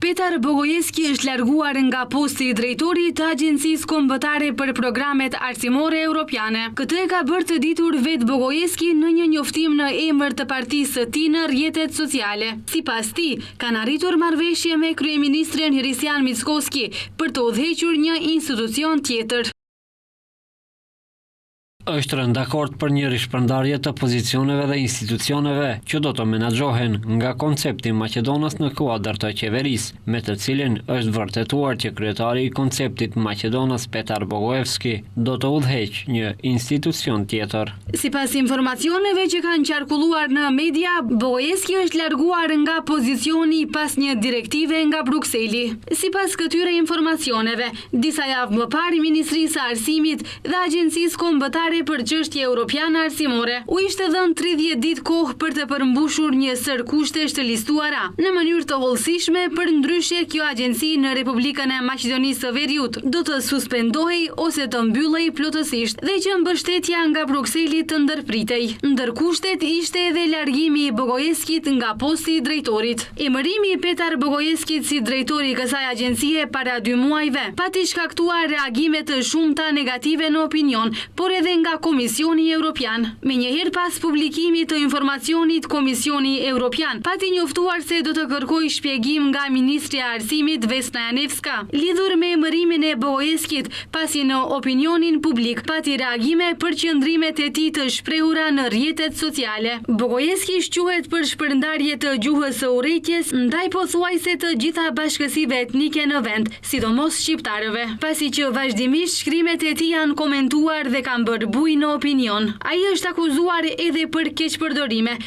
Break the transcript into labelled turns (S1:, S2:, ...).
S1: Petar Bogojeski është larguar nga posti I drejtorit të Agjencisë Kombëtare për Programet Arsimore Europiane. Këtë e ka bërë të ditur vetë Bogojeski në një njoftim në emër të partisë së tij në rrjetet sociale. Sipas tij, kanë arritur marrëveshje me kryeministrin Hrisjan Mickoski për të udhëhequr një institucion tjetër.
S2: Është rënë dakord për një rishpërndarje të pozicioneve dhe institucioneve që do të menaxhohen nga koncepti Maqedonas në kuadër të qeverisë, me të cilin është vërtetuar që kryetari I konceptit Maqedonas Petar Bogojevski do të udhëheqë një institucion tjetër.
S1: Sipas informacioneve që kanë qarkulluar në media, Bogojevski është larguar nga pozicioni pas një direktive nga Brukseli. Sipas këtyre informacioneve, disa javë më parë Ministrisë së Arsimit dhe Agjencisë Kombëtare për çështje europiane arsimore u ishte dhënë 30 ditë kohë për të përmbushur një sër kushtesh të listuara. Në mënyrë të hollësishme, përndryshe kjo agjenci në Republikën e Maqedonisë së Veriut do të suspendohej ose të mbyllej plotësisht dhe që mbështetja nga Brukseli të ndërpritej. Ndër kushtet ishte edhe largimi I Bogojeskit nga posti I drejtorit. Emërimi I Petar Bogojeskit si drejtori I kësaj agjencie para 2 muajve pati shkaktuar reagime të shumta negative në opinion, por edhe nga Komisioni Evropian. Me njëherë pas publikimit të informacionit, Komisioni Evropian pati njoftuar se do të kërkoj shpjegim nga Ministri e Arsimit Vesna Janevska lidhur me emërimin e Bogojeskit, pasi në opinionin publik pati reagime për qëndrimet e tij të shprehura në rrjetet sociale. Bogojeski shquhet për shpërndarje të gjuhës së urrejtjes ndaj pothuajse të gjitha bashkësive etnike në vend, sidomos shqiptarëve, pasi që vazhdimisht shkrimet e tij janë komentuar dhe kanë bërë bujë në opinion. Ai është akuzuar edhe për keqpërdorime